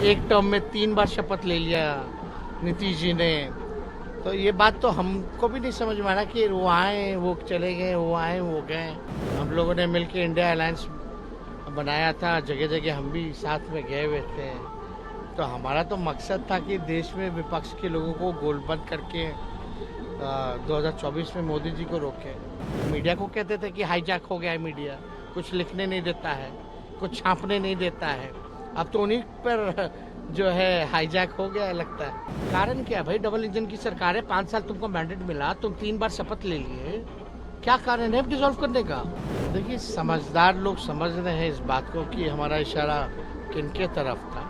एक टर्म में 3 बार शपथ ले लिया नीतीश जी ने। तो ये बात तो हमको भी नहीं समझ में आ रहा कि वो आए वो चले गए, वो आए वो गए। हम लोगों ने मिलकर इंडिया अलायंस बनाया था, जगह जगह हम भी साथ में गए हुए थे। तो हमारा तो मकसद था कि देश में विपक्ष के लोगों को गोलबंद करके 2024 में मोदी जी को रोके। मीडिया को कहते थे कि हाईजैक हो गया है मीडिया, कुछ लिखने नहीं देता है, कुछ छापने नहीं देता है। अब तो उन्हीं पर जो है हाईजैक हो गया है लगता है। कारण क्या है भाई? डबल इंजन की सरकार है, 5 साल तुमको मैंडेट मिला, तुम 3 बार शपथ ले लिए, क्या कारण है डिसॉल्व करने का? देखिए, समझदार लोग समझ रहे हैं इस बात को कि हमारा इशारा किनके तरफ था,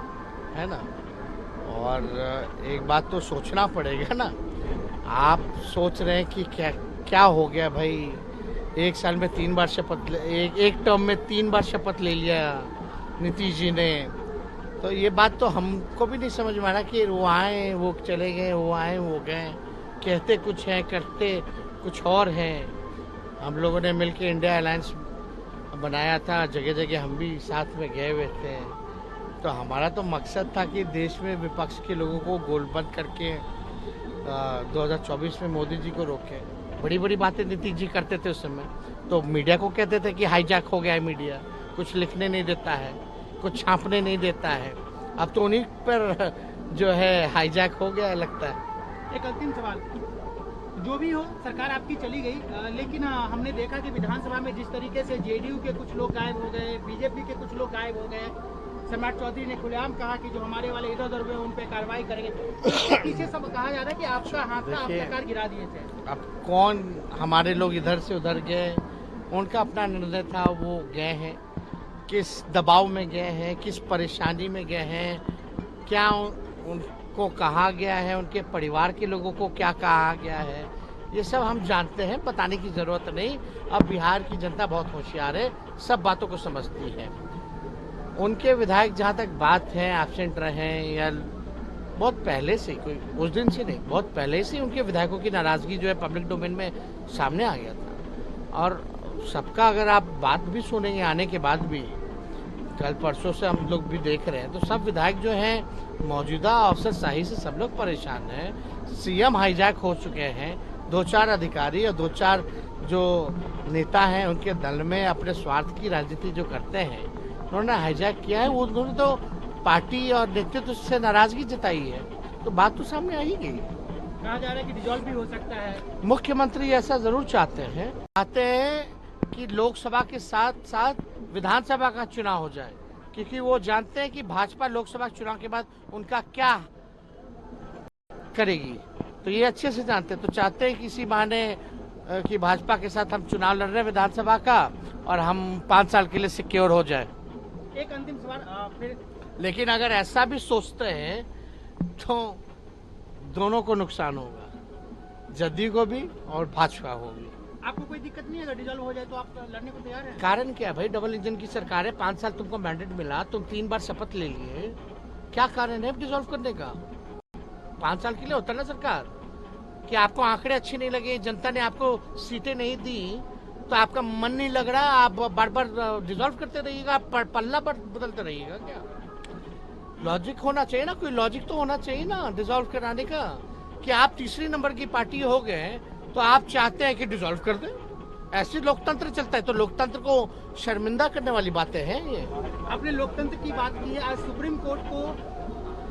है ना। और एक बात तो सोचना पड़ेगा ना। आप सोच रहे हैं कि क्या क्या हो गया भाई? एक साल में 3 बार शपथ एक टर्म में 3 बार शपथ ले लिया नीतीश जी ने। तो ये बात तो हमको भी नहीं समझ में आ रहा कि वो आए वो चले गए, वो आए वो गए। कहते कुछ है, करते कुछ और हैं। हम लोगों ने मिलकर इंडिया अलायंस बनाया था, जगह जगह हम भी साथ में गए हुए थे। तो हमारा तो मकसद था कि देश में विपक्ष के लोगों को गोलबंद करके 2024 में मोदी जी को रोके। बड़ी बड़ी बातें नीतीश जी करते थे उस समय। तो मीडिया को कहते थे कि हाईजैक हो गया है मीडिया, कुछ लिखने नहीं देता है, कुछ छापने नहीं देता है। अब तो उन्हीं पर जो है हाईजैक हो गया है लगता है। एक अंतिम सवाल, जो भी हो सरकार आपकी चली गई, लेकिन हमने देखा कि विधानसभा में जिस तरीके से जेडीयू के कुछ लोग गायब हो गए, बीजेपी के कुछ लोग गायब हो गए, सम्राट चौधरी ने खुलेआम कहा कि जो हमारे वाले इधर उधर हुए उन पे कार्रवाई करेंगे। तो पीछे सब कहा जा रहा है कि आपका हाथ था, आप सरकार गिरा दिए थे। अब कौन हमारे लोग इधर से उधर गए, उनका अपना निर्णय था, वो गए हैं। किस दबाव में गए हैं, किस परेशानी में गए हैं, क्या उनको कहा गया है, उनके परिवार के लोगों को क्या कहा गया है, ये सब हम जानते हैं, बताने की जरूरत नहीं। अब बिहार की जनता बहुत होशियार है, सब बातों को समझती है। उनके विधायक जहाँ तक बात है एब्सेंट रहे या बहुत पहले से, कोई उस दिन से नहीं, बहुत पहले से उनके विधायकों की नाराजगी जो है पब्लिक डोमेन में सामने आ गया था। और सबका अगर आप बात भी सुनेंगे आने के बाद भी, कल परसों से हम लोग भी देख रहे हैं, तो सब विधायक जो हैं मौजूदा अफसरशाही से सब लोग परेशान हैं। सीएम हाईजैक हो चुके हैं। 2-4 अधिकारी और 2-4 जो नेता हैं उनके दल में अपने स्वार्थ की राजनीति जो करते हैं, उन्होंने हाईजैक किया है। उन्होंने तो पार्टी और नेतृत्व से नाराजगी जताई है, तो बात तो सामने आ ही गई। कहा जा रहा है कि डिसॉल्व भी हो सकता है। मुख्यमंत्री ऐसा जरूर चाहते हैं कि लोकसभा के साथ साथ विधानसभा का चुनाव हो जाए, क्योंकि वो जानते हैं कि भाजपा लोकसभा चुनाव के बाद उनका क्या करेगी। तो ये अच्छे से जानते हैं, तो चाहते हैं कि इसी बहाने कि भाजपा के साथ हम चुनाव लड़ रहे हैं विधानसभा का और हम 5 साल के लिए सिक्योर हो जाए। एक अंतिम सवाल फिर, लेकिन अगर ऐसा भी सोचते हैं तो दोनों को नुकसान होगा, जदयू को भी और भाजपा को भी। आपको कोई दिक्कत नहीं है अगर डिसॉल्व हो जाए तो आप लड़ने को तैयार हैं? कारण क्या है भाई? डबल इंजन की सरकार है, 5 साल तुमको मैंडेट मिला, तुम 3 बार शपथ ले लिए, क्या कारण है डिसॉल्व करने का? 5 साल के लिए होता ना सरकार। कि आपको आंकड़े अच्छे नहीं लगे, जनता ने आपको सीटें नहीं दी, तो आपका मन नहीं लग रहा, आप बार बार डिसॉल्व करते रहिएगा, पल्ला बदलते रहिएगा क्या? लॉजिक होना चाहिए ना, कोई लॉजिक तो होना चाहिए ना डिसॉल्व कराने का। कि आप तीसरी नंबर की पार्टी हो गए तो आप चाहते हैं कि डिसॉल्व कर दें? ऐसे लोकतंत्र चलता है? तो लोकतंत्र को शर्मिंदा करने वाली बातें हैं ये। आपने लोकतंत्र की बात की है, आज सुप्रीम कोर्ट को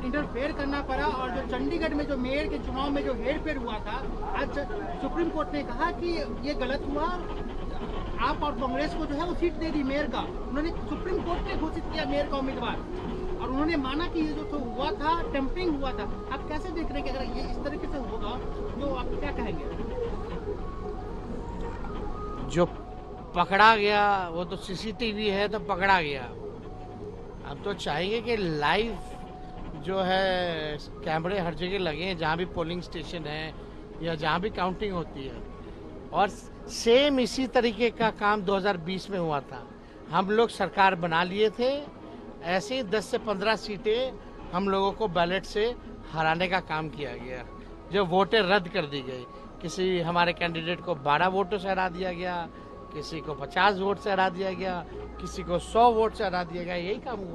इंटरफेयर करना पड़ा, और जो चंडीगढ़ में जो मेयर के चुनाव में जो हेरफेर हुआ था, आज सुप्रीम कोर्ट ने कहा कि ये गलत हुआ, आप और कांग्रेस को जो है वो सीट दे दी मेयर का। उन्होंने सुप्रीम कोर्ट ने घोषित किया मेयर का उम्मीदवार, और उन्होंने माना कि ये जो तो हुआ था टेम्परिंग हुआ था। आप कैसे देख रहे हैं कि अगर ये इस तरीके से होगा तो आप क्या कहेंगे? जो पकड़ा गया वो तो सीसीटीवी है, तो पकड़ा गया। अब तो चाहेंगे कि लाइव जो है कैमरे हर जगह लगे, जहाँ भी पोलिंग स्टेशन है या जहाँ भी काउंटिंग होती है। और सेम इसी तरीके का काम 2020 में हुआ था। हम लोग सरकार बना लिए थे, ऐसे ही 10 से 15 सीटें हम लोगों को बैलेट से हराने का काम किया गया, जो वोटें रद्द कर दी गई। किसी हमारे कैंडिडेट को 12 वोटों से हरा दिया गया, किसी को 50 वोट से हरा दिया गया, किसी को 100 वोट से हरा दिया गया, यही काम हुआ।